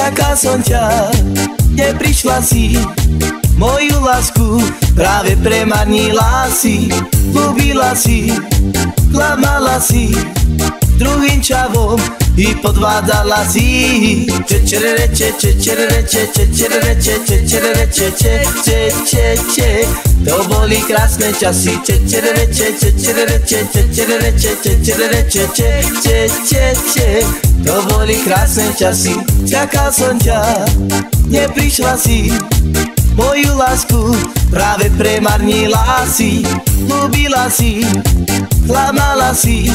Čakal som ťa, neprišla si, moju lásku práve premarnila si. Ľúbila si, klamala si, druhým čavom i podvádzala si. To boli krásne časy. To boli krásne časy. Čakal som ťa, neprišla si, moju lásku práve premarnila si. Ľúbila si, klamala si,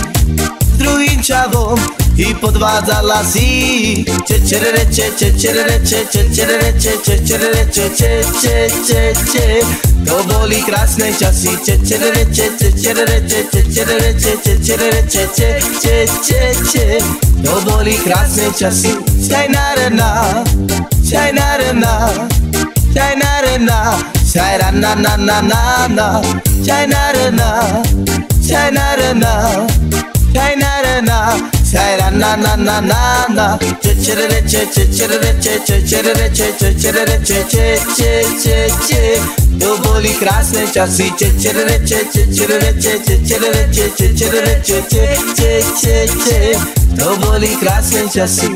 druhým čavom i podvádzala si. To boli krásne časy. To boli krásne časy. Šajnárena, šajnárena, šajnárena, šajranananana, šajnárena, šajnárena, šajnárena, šajranananana. To boli krásne časy. To boli krásne časy.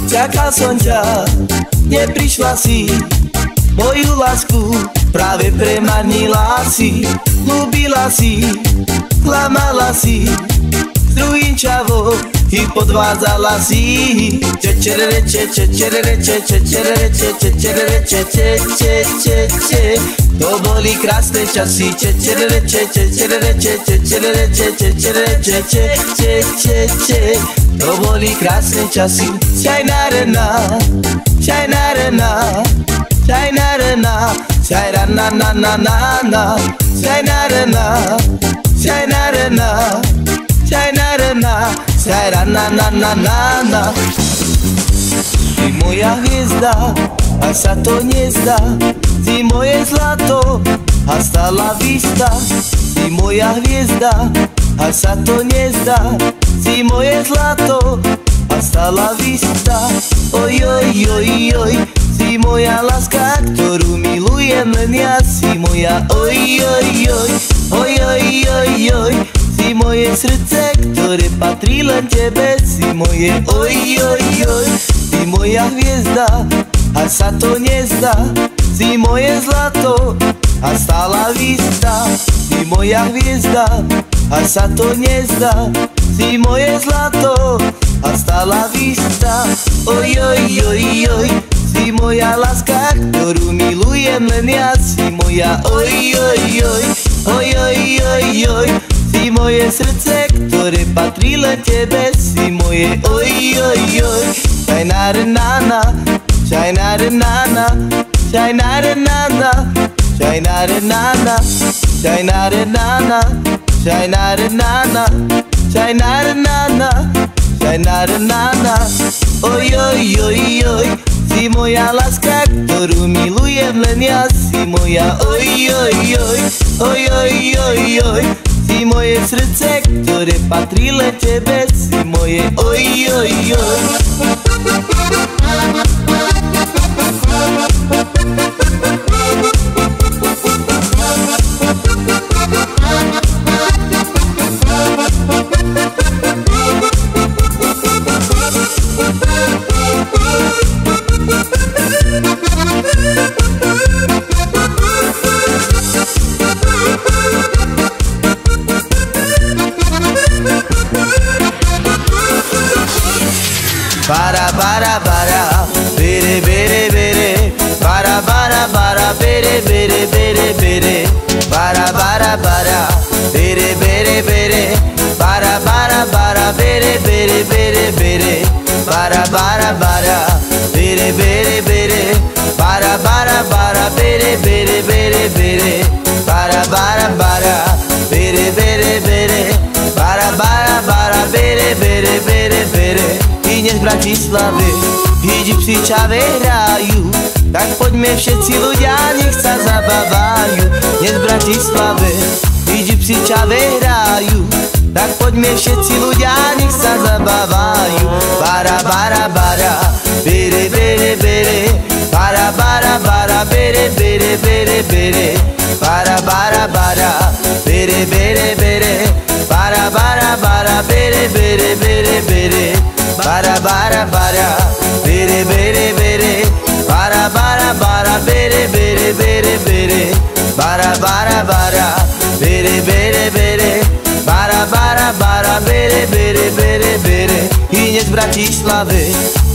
Čakal som ťa, neprišla si, moju lásku práve premarnila si. Ľúbila si, klamala si, s druhým čavom i podvádzala si. To boli krásne časy. To boli krásne časy. Šajnárena, šajnárena, šajnárena, šajranananana, šajnárena, šajnárena, šajnárena, šajranananana. Ty moja hviezda, a sa to nezdá, ty moje zlato, hasta la vista. Ty moja hviezda, a sa to nezdá, ty moje zlato, hasta la vista. Oj, oj, oj, oj, si moja láska, ktorú milujem len ja. Si moja, oj, oj, oj, oj, oj, oj, oj, si moje srdce, ktoré patrí len tebe. Si moje, oj, oj, oj, si moja hviezda, a sa to nezdá, si moje zlato, hasta la vista. Si moja hviezda, a sa to nezdá, si moje zlato, hasta la vista. Oj, oj, oj, oj, si moja láska, ktorú milujem len ja. Si moja, oj, oj, oj, oj, oj, oj, oj, si moje srdce, ktoré patrí len tebe. Si moje, oj, oj, oj, šajnárena, šajnárena, šajnárena, šajnárena, šajnárena, šajnárena, šajnárena, šajnárena. Oj, oj, oj, oj, si moja láska, ktorú milujem len ja. Si moja, oj, oj, oj, oj, oj, oj, oj, si moje srdce, ktoré patrí len tebe. Si moje, oj, oj, oj. Bara bara bara, bere bere bere, bara bara bara, bere bere bere bere, bara bara bara, bere bere bere, bara bara bara, bere bere bere bere, bara bara bara, bere bere bere, bara bara bara, bere bere bere bere, bara bara bara, bere bere bere, bara bara bara, bere bere bere bere. Dnes Bratislave ide psičavé hrajú, tak poďme všetci ľudia, nech sa zabávajú. Dnes v Bratislave ide psičavé hrajú, tak poďme všetci ľudia, nech sa zabávajú. Bara, bara, bara, bere, bere, bere, bara, bara, bara, bere, bere, bere, bere, bara, bara, bara, bere, bere, bere, bara, bara, bara, bere, bere, bere, bere, bara, bara, bara, bere, bere, bere, bara, bara, bara, bere, bere, bere, bere, bara, bara, bara, bere, bere, bere, bara, bara, bara, bere, bere, bere, bere. I dnes v Bratislave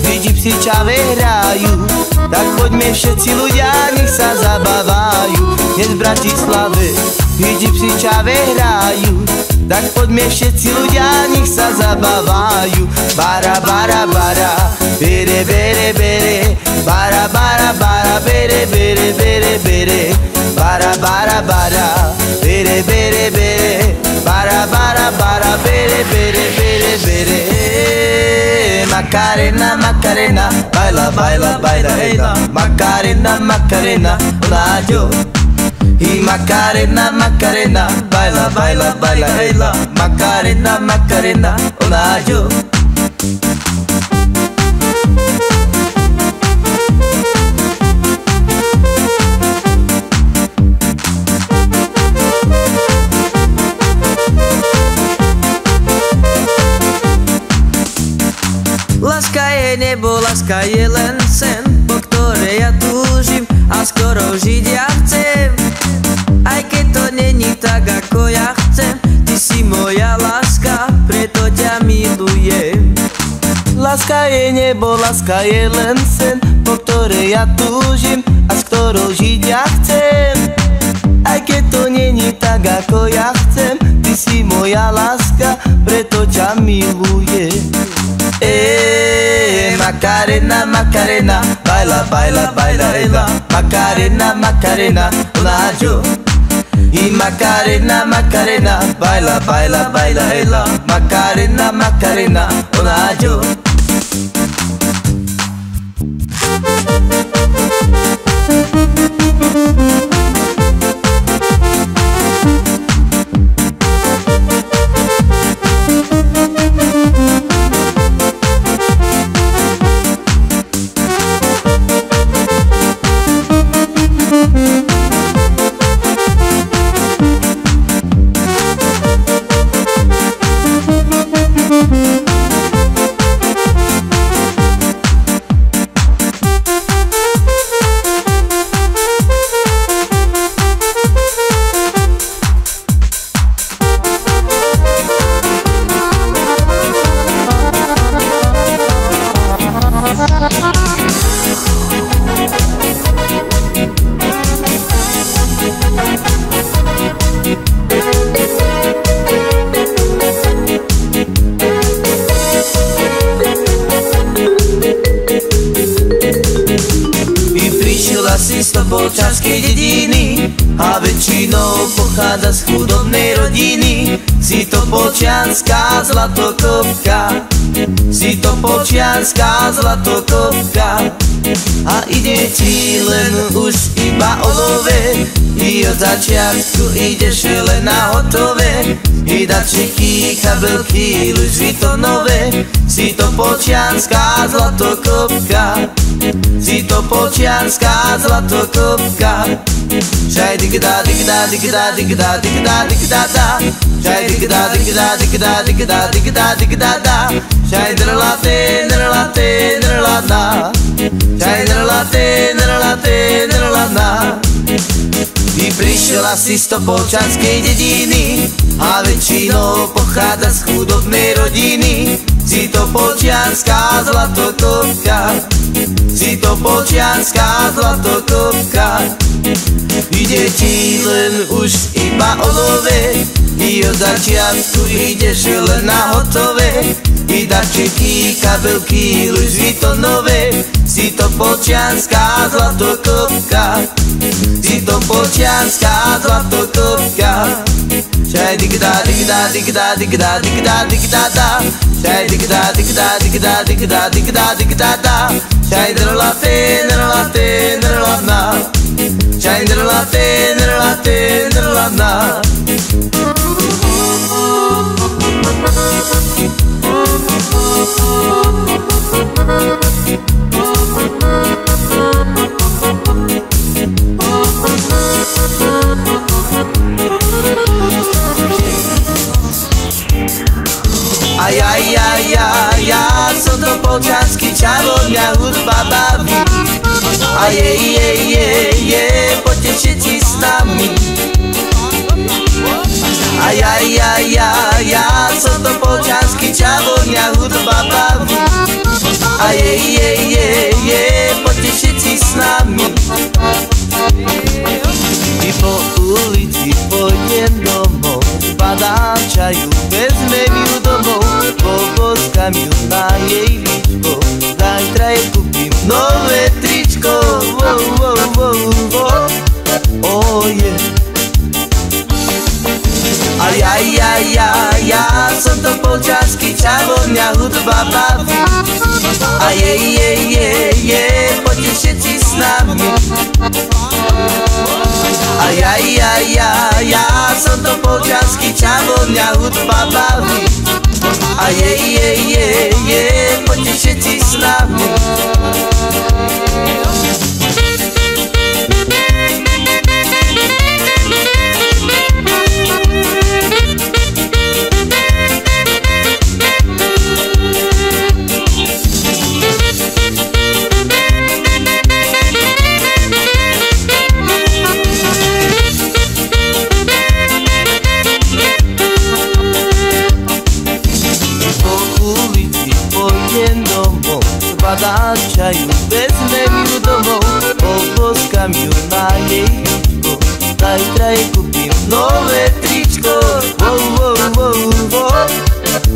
vidí psičavé hrajú, tak poďme všetci ľudia, nech sa zabávajú. Dnes v Bratislave vidí psičavé hrajú, tak poďme všetci ľudia, nech sa zabávajú. Bara, bara, bara, bere, bere, bere, bara, bara, bara, bere, bere, bere, bere, bara, bara, bara, bere, bere, bere, bara, bara, bara, bere, bere, bere, bere. Macarena, Macarena, baila, baila, baila, ela. Macarena, Macarena, hola yo. Y Macarena, Macarena, baila, baila, baila, ela. Macarena, Macarena, hola yo. Láska je nebo, láska je len sen, po ktorej ja túžim a skoro žiť ja chcem. Aj keď to není tak, ako ja chcem, ty si moja láska, preto ťa milujem. Láska je nebo, láska je len sen, po ktorej ja túžim a s ktorou žiť ja chcem. Aj keď to není tak, ako ja chcem, ty si moja láska, preto ťa milujem. Macarena, Macarena, baila, baila, baila, ela. Macarena, Macarena, hola yo. Y Macarena, Macarena, baila, baila, baila, ela. Macarena, Macarena, hola yo. Si z Topolčianskej dediny a väčšinou pochádza z chudobnej rodiny. Si Topolčianská zlatokopka, si Topolčianská zlatokopka. A ide ti len už iba o love, i od začiatku ideš len na hotové. I dačeky, kabelky, Louis Vuittonové. Si Topolčianská zlatokopka, si Topolčianská zlatokopka. Šaj digda, digda, digda, digda, digda, digda, da. Šaj digda, digda, digda, digda, digda, digda, da. Šaj drlate, drlate, drlada. Šaj drlate, drlate, drlada. I prišla si z Topolčianskej dediny a väčšinou pochádza z chudobnej rodiny. Si Topolčianská zlatokopka, si Topolčianská zlatokopka. Ide ti len už iba o love, i od začiatku ideš len na hotové. I dačeky, kabelky, Louis Vuittonové. Si Topolčianská zlatokopka, si Topolčianská zlatokopka. Šaj digda, digda, digda, digda, digda, digda, da. Shai dikda dikda dikda dikda dikda dikda da. Shai drlate drlate drlana. Shai drlate drlate drlana. Aj, aj, aj, aj, ja som to Polčanský, čavo mňa hudba baví. A je, poďte všetci s nami. Aj, aj, aj, aj, ja som to Polčanský, čavo mňa hudba baví. A je, poďte všetci s nami. I po ulici pôjdem domov, padám čaju, vezmem ju domov, poboskám ju na jej líčko, zajtra jej kúpim nové tričko. Oh yeah. Aj, aj, aj, aj, ja som to Polčanský, čavo mňa hudba baví. A je, poďte všetci s nami. Aj, aj, aj, aj, ja som to Polčanský, čavo mňa hudba baví. A je, poďte všetci s nami. Padám čaju, vezmem ju domov, poboskám ju na jej líčko, zajtra jej kúpim nové tričko.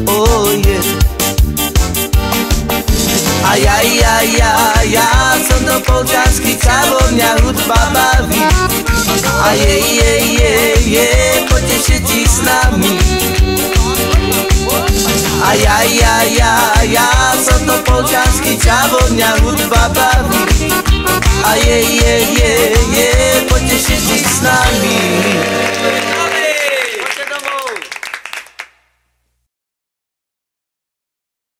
Oh yeah. Aj, aj, aj, aj, ja som to Polčanský, čavo mňa hudba baví. A je, poďte všetci s nami. Aj, aj, aj, aj, ja som to Polčanský, čavo mňa hudba baví. A je, poďte všetci s nami.